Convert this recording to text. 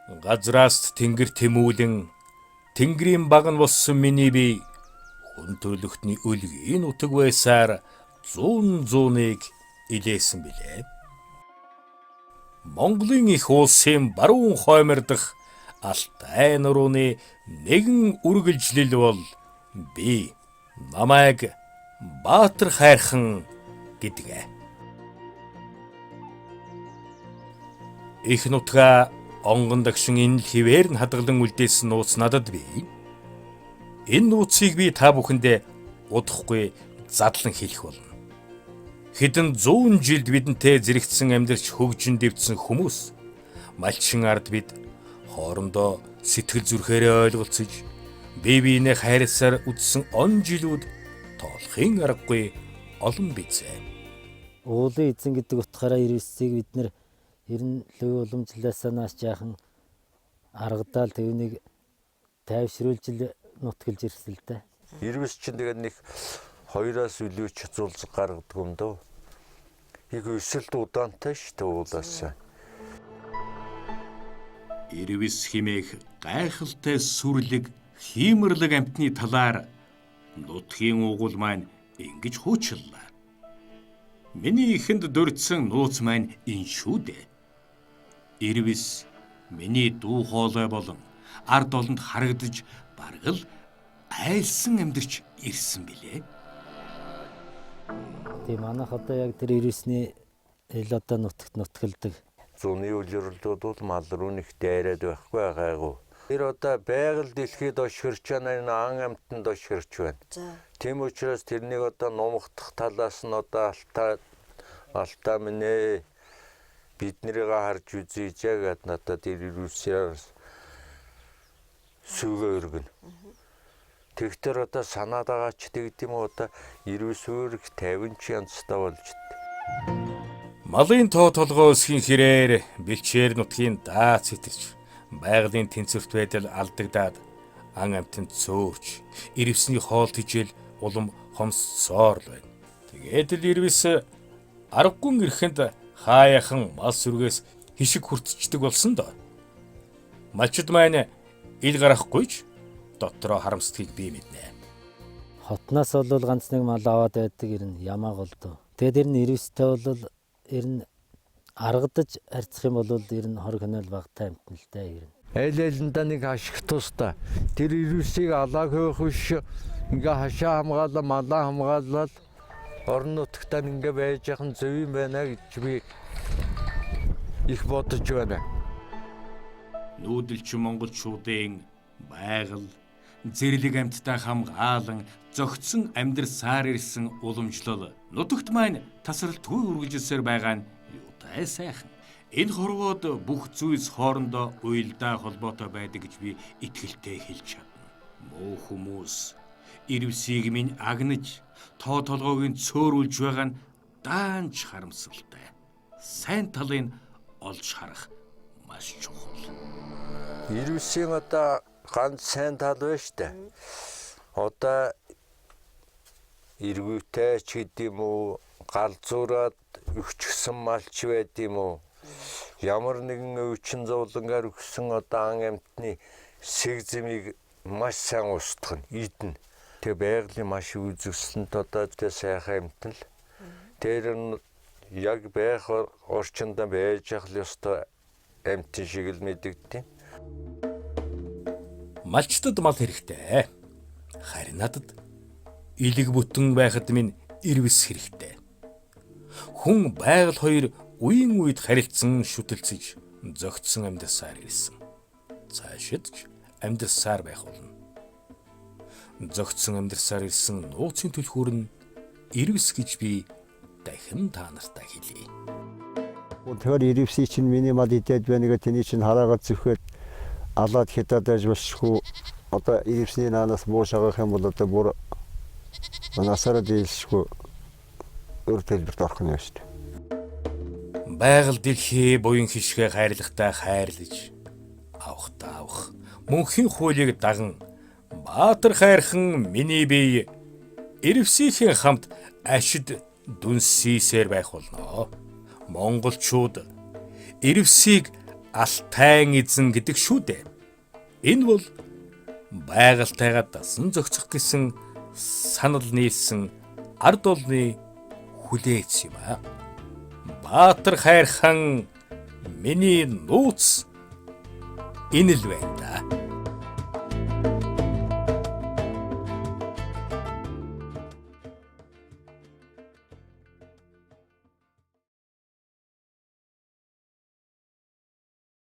Газраас тэнгэр тэмүүлэн тэнгэрийн баг нь болсон миний бие хүн төрлөختний өлгийн утаг байсаар зууныг илээсэн билээ. Монголын их улсын баруун хоймордох Алтай нурууны нэгэн үргэлжлэл бол би намайг Баатар хайрхан гэдэг. Их нутгаа онгон дагшин энэ хിവэр нь хадгалан үлдээсэн нууц надад бий. Энэ нууцыг би та бүхэндээ удахгүй задлан хэлэх болно. Хэдэн 100 жилд бидэнтэй зэрэгцсэн амьдарч хөгжин дэвдсэн хүмүүс малчин ард бид хоорондоо сэтгэл зүрхээрээ ойлголцож бие биенээ хайрласаар үдсэн он жилүүд тоолохын аргагүй олон бизээ. Уулын эзэн гэдэг утгаараа ирвэсийг бид нэр ер нь лөө уламжлалаасаа нааш жаахан аргадаал тэвнийг тайвшруулж нутгалж ирсэн л дээ. Ирвэс чинь тэгээд нэг 2-аас илүү чацуулзаг гаргадаг юм дөө. Их өсөлт удаантай шүү дээ уулаасаа. Ирвэс химээх гайхалтай сүрлэг хиймэрлэг амтны талаар нутгийн уугуул маань ингэж хуучлаа. Миний ихэнд дурдсан нууц маань энэ шүү дээ. Ирвэс миний дүү хоолой болон ард олонд харагдаж бараг л айлсан амьдарч ирсэн билээ. Тийм манайх одоо яг тэр ирвэсний ил одоо нутгалдаг. Зуны үлрэлтүүд бол мал руу нэг дайраад байхгүй байгаагүй. Тэр одоо байгаль дэлхийд ошгирч байна, энэ ан амтанд ошгирч байна. Тийм учраас тэрнийг одоо нумгдах талаас нь одоо алтаа минь биднийг харж үзье гэж надад ирвэсээр сүгэ өргөн. Тэгтэр одоо санаад байгаа ч тэгдэм үү одоо ирвэс өөрх 50 ч янзтай болж дээ. Малын тоо толгой өсгийн хэрээр бэлчээр нутгийн даа цэтэрч байгалийн тэнцвэрт байдал алдагдаад ан амтнд цөөрч ирвэсний хоол тижэл улам хомсцоор л байна. Тэгээд л ирвэс аргагүй ирэхэнд хаяахан мал сүргээс хишиг хүртчдэг болсон доо. Малчид маань ил гарахгүйч дотроо харамсдгийг би мэднэ. Хотноос бол ганц нэг мал аваад байдаг ер нь ямааг бол дөө. Тэгээд ер нь ирвэстэй бол ер нь аргадаж харьцах юм бол ер нь хор хөнөөл багтай амтналтай ер нь. Айлында нэг ашиг тустай. Тэр ирвэсийг алаагүй хөш ингээ хашаа хамгаалаа, малаа хамгаалаад орон нутгтаа ингээ байж яхан зөв юм байна гэж би их бодож байна. Нүүдэлч монголчуудын байгаль зэрлэг амьтдаа хамгаалan зөгцсөн амьдрсаар ирсэн уламжлал нутагт маань тасралтгүй үргэлжилсээр байгаа нь юутай сайхан. Энэ хорвоод бүх зүйлс хоорондоо уялдаа холбоотой байдаг гэж би итгэлтэй хэлж чадна. Муу хүмүүс ирвсийг минь агнаж тоо толгойг нь цөөрүүлж байгаа нь даанч харамсалтай. Сайн талыг олж харах маш чухал. Ирвсийн одоо ганц сайн тал байна штэ. Одоо эргүүтэй ч гэдэм үү, галзуураад өгчгсөн малч байдığım үү. Ямар нэгэн өвчин зовлонгаар өгсөн одоо ан амтны сэг зэмийг маш сайн устгах нь идэн. Тэг байгалийн маш үзэсгэлэнт одоо тэ сайхан амтнал. Тэр нь яг байх орчинд байж ах л ёстой амтын шиг л мэдэгдэн. Малчтад мал хэрэгтэй. Харин надад илэг бүтэн байхад минь ирвэс хэрэгтэй. Хүн байгаль хоёр үеийн үед харилцсан шүтэлцэж зөгцсөн амьдсаар ирсэн. Цаашид ч амьдсаар байх болно. Зөгцсөн амьдсаар ирсэн нууцын түлхүүр нь ирвэс гэж би дахин та нартай хэлье. Тэгэхээр ирвсий чинь миний мал идээд байна гэж тэний чинь хараагаад зүрхэд алаад хятад байж бошгүй одоо ирвсний наанаас бууш авах юм бол одоо бүр насаараа дийлшгүй өр төлбөрт орох нь шүү дээ. Байгаль дэлхий буян хишгээ хайрлагатай хайрлаж авах мөнхийн хуулийг даган Баатар хайрхан миний бие ирвсийнхээ хамт ашид дүнсийсээр байх болно. Монголчууд ирвсийг Алтайн эзэн гэдэг шүү дээ. Энэ бол байгальтайгаа дасан зохицох гэсэн санал нийлсэн ард олны хүлээц юм аа. Баатар хайрхан миний нууц энэ л байна да.